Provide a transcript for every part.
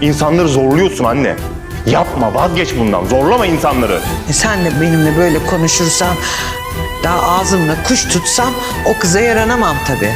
İnsanları zorluyorsun anne. Yapma, vazgeç bundan. Zorlama insanları. Sen de benimle böyle konuşursan, daha ağzımla kuş tutsam o kıza yaranamam tabii.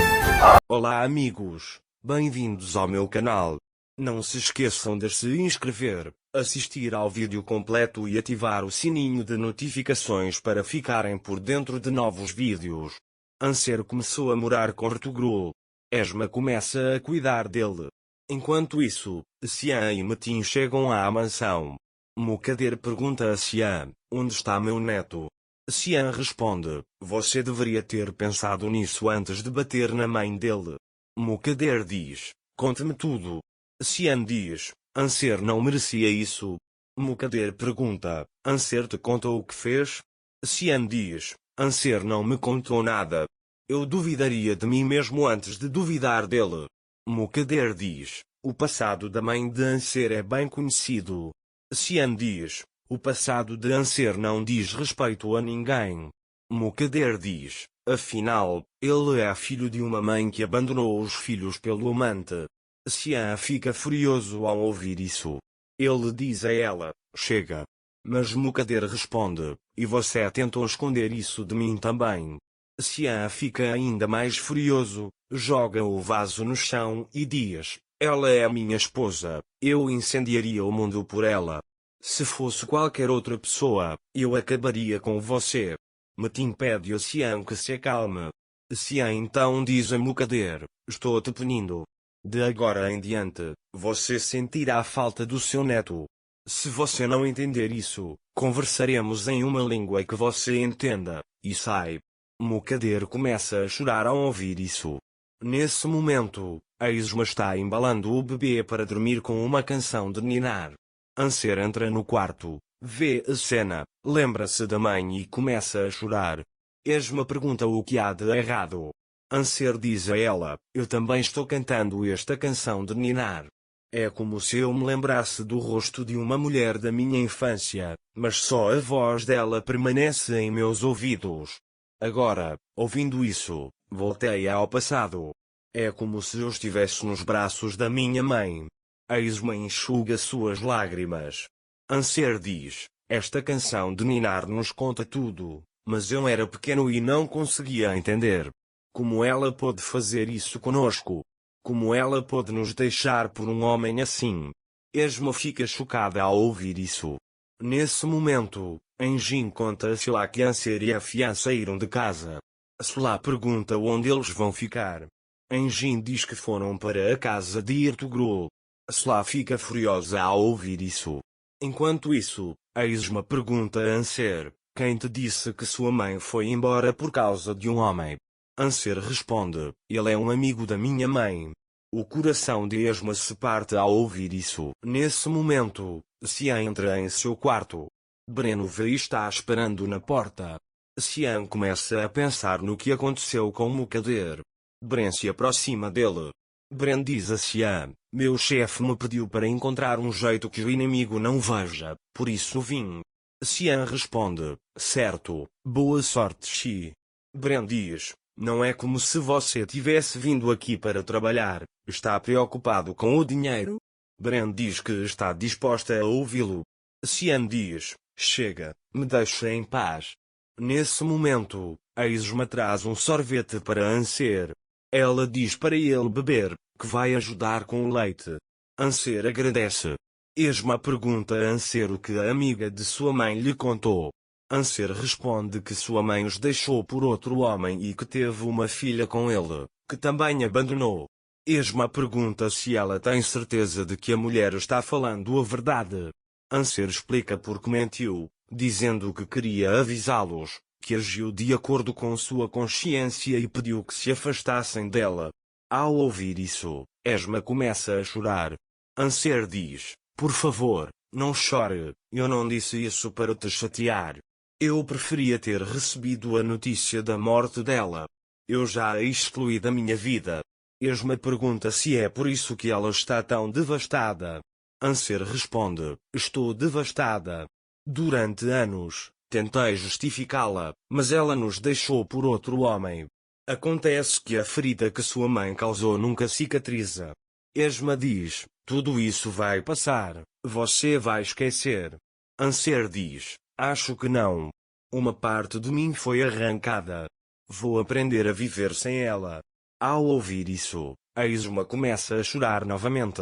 Olá amigos, bem-vindos ao meu canal. Não se esqueçam de se inscrever, assistir ao vídeo completo e ativar o sininho de notificações para ficarem por dentro de novos vídeos. Anser começou a morar com Ertugrul. Esma começa a cuidar dele. Enquanto isso, Xian e Metin chegam à mansão. Mukader pergunta a Xian, onde está meu neto? Xian responde, você deveria ter pensado nisso antes de bater na mãe dele. Mukader diz, conte-me tudo. Xian diz, Anser não merecia isso. Mukader pergunta, Anser te contou o que fez? Xian diz, Anser não me contou nada. Eu duvidaria de mim mesmo antes de duvidar dele. Mukader diz, o passado da mãe de Anser é bem conhecido. Xian diz, o passado de Anser não diz respeito a ninguém. Mukader diz, afinal, ele é filho de uma mãe que abandonou os filhos pelo amante. Xian fica furioso ao ouvir isso. Ele diz a ela, chega. Mas Mukader responde, e você tentou esconder isso de mim também. Xian fica ainda mais furioso, joga o vaso no chão e diz, ela é minha esposa, eu incendiaria o mundo por ela. Se fosse qualquer outra pessoa, eu acabaria com você. Metin pede a Xian que se acalme. Xian então diz a Mukader, estou te punindo. De agora em diante, você sentirá a falta do seu neto. Se você não entender isso, conversaremos em uma língua que você entenda, e sai. Mukader começa a chorar ao ouvir isso. Nesse momento, Esma está embalando o bebê para dormir com uma canção de ninar. Anser entra no quarto, vê a cena, lembra-se da mãe e começa a chorar. Esma pergunta o que há de errado. Anser diz a ela, eu também estou cantando esta canção de ninar. É como se eu me lembrasse do rosto de uma mulher da minha infância, mas só a voz dela permanece em meus ouvidos. Agora, ouvindo isso, voltei ao passado. É como se eu estivesse nos braços da minha mãe. Esma enxuga suas lágrimas. Anser diz, esta canção de ninar nos conta tudo, mas eu era pequeno e não conseguia entender. Como ela pôde fazer isso conosco? Como ela pôde nos deixar por um homem assim? Esma fica chocada ao ouvir isso. Nesse momento, Enjin conta a Sila que Anser e a Fian saíram de casa. Sila pergunta onde eles vão ficar. Enjin diz que foram para a casa de Ertugrul. Sila fica furiosa ao ouvir isso. Enquanto isso, Esma pergunta a Anser, quem te disse que sua mãe foi embora por causa de um homem? Anser responde, ele é um amigo da minha mãe. O coração de Esma se parte ao ouvir isso. Nesse momento, Xian entra em seu quarto. Breno vê e está esperando na porta. Xian começa a pensar no que aconteceu com Mukader. Bren se aproxima dele. Bren diz a Xian, meu chefe me pediu para encontrar um jeito que o inimigo não veja, por isso vim. Xian responde, certo, boa sorte Xi. Bren diz, não é como se você tivesse vindo aqui para trabalhar, está preocupado com o dinheiro? Bren diz que está disposta a ouvi-lo. Xian diz, chega, me deixe em paz. Nesse momento, Esma traz um sorvete para Anser. Ela diz para ele beber, que vai ajudar com o leite. Anser agradece. Esma pergunta a Anser o que a amiga de sua mãe lhe contou. Anser responde que sua mãe os deixou por outro homem e que teve uma filha com ele, que também abandonou. Esma pergunta se ela tem certeza de que a mulher está falando a verdade. Anser explica porque mentiu, dizendo que queria avisá-los, que agiu de acordo com sua consciência e pediu que se afastassem dela. Ao ouvir isso, Esma começa a chorar. Anser diz, por favor, não chore, eu não disse isso para te chatear. Eu preferia ter recebido a notícia da morte dela. Eu já a excluí da minha vida. Esma pergunta se é por isso que ela está tão devastada. Anser responde, estou devastada. Durante anos, tentei justificá-la, mas ela nos deixou por outro homem. Acontece que a ferida que sua mãe causou nunca cicatriza. Esma diz, Tudo isso vai passar, você vai esquecer. Anser diz, acho que não. Uma parte de mim foi arrancada. Vou aprender a viver sem ela. Ao ouvir isso, a Isma começa a chorar novamente.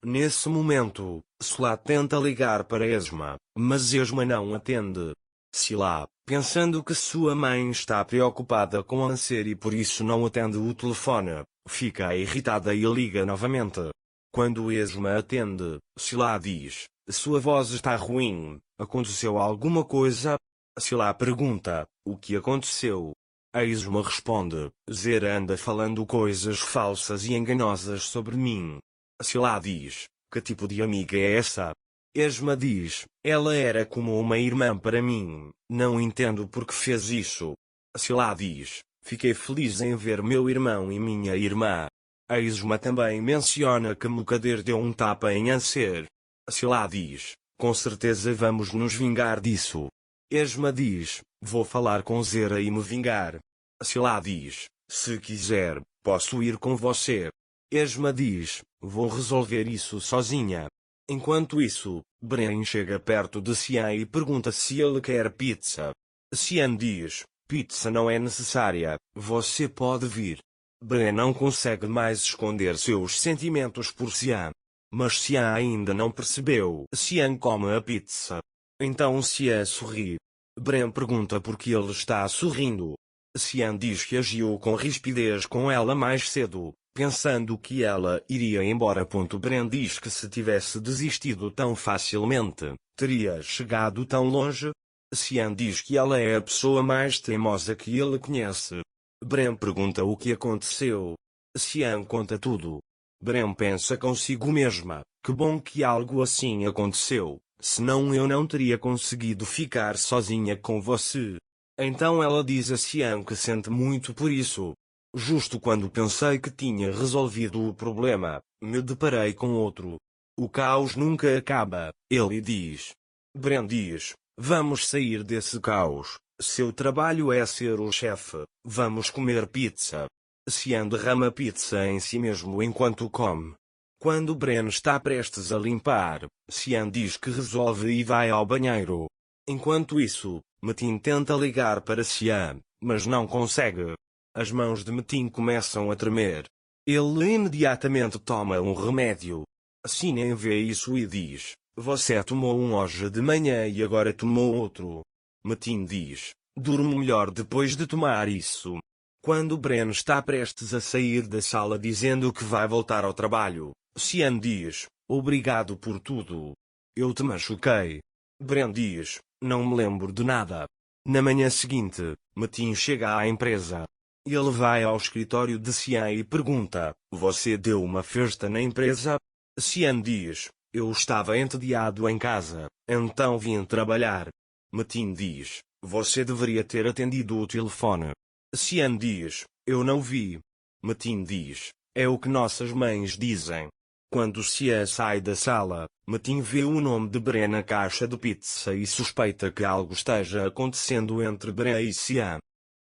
Nesse momento, Sila tenta ligar para Esma, mas Esma não atende. Sila, pensando que sua mãe está preocupada com Anser e por isso não atende o telefone, fica irritada e liga novamente. Quando Esma atende, Sila diz, sua voz está ruim, aconteceu alguma coisa? Sila pergunta, o que aconteceu? A Esma responde, Zera anda falando coisas falsas e enganosas sobre mim. Sila diz, que tipo de amiga é essa? Esma diz, ela era como uma irmã para mim, não entendo por que fez isso. Sila diz, fiquei feliz em ver meu irmão e minha irmã. A Esma também menciona que Mukader deu um tapa em Anser. Sila diz, com certeza vamos nos vingar disso. Esma diz, vou falar com Zera e me vingar. Sila diz, se quiser, posso ir com você. Esma diz, vou resolver isso sozinha. Enquanto isso, Bren chega perto de Xian e pergunta se ele quer pizza. Xian diz, pizza não é necessária, você pode vir. Bren não consegue mais esconder seus sentimentos por Xian. Mas Xian ainda não percebeu. Xian come a pizza. Então Xian sorri. Bren pergunta por que ele está sorrindo. Xian diz que agiu com rispidez com ela mais cedo, pensando que ela iria embora. Bren diz que se tivesse desistido tão facilmente, teria chegado tão longe. Xian diz que ela é a pessoa mais teimosa que ele conhece. Bren pergunta o que aconteceu. Xian conta tudo. Bren pensa consigo mesma, que bom que algo assim aconteceu, senão eu não teria conseguido ficar sozinha com você. Então ela diz a Xian que sente muito por isso. Justo quando pensei que tinha resolvido o problema, me deparei com outro. O caos nunca acaba, ele diz. Bren diz, vamos sair desse caos. Seu trabalho é ser o chefe, vamos comer pizza. Xian derrama pizza em si mesmo enquanto come. Quando Bren está prestes a limpar, Xian diz que resolve e vai ao banheiro. Enquanto isso, Metin tenta ligar para Xian, mas não consegue. As mãos de Metin começam a tremer. Ele imediatamente toma um remédio. Xian vê isso e diz, você tomou um hoje de manhã e agora tomou outro. Metin diz, durmo melhor depois de tomar isso. Quando Bren está prestes a sair da sala dizendo que vai voltar ao trabalho, Xian diz, obrigado por tudo. Eu te machuquei. Bren diz, não me lembro de nada. Na manhã seguinte, Metin chega à empresa. Ele vai ao escritório de Xian e pergunta, você deu uma festa na empresa? Xian diz, eu estava entediado em casa, então vim trabalhar. Metin diz, você deveria ter atendido o telefone. Xian diz, eu não vi. Metin diz, é o que nossas mães dizem. Quando Xian sai da sala, Metin vê o nome de Bren na caixa de pizza e suspeita que algo esteja acontecendo entre Bren e Xian.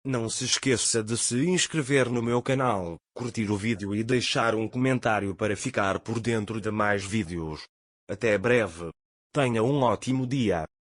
Não se esqueça de se inscrever no meu canal, curtir o vídeo e deixar um comentário para ficar por dentro de mais vídeos. Até breve. Tenha um ótimo dia.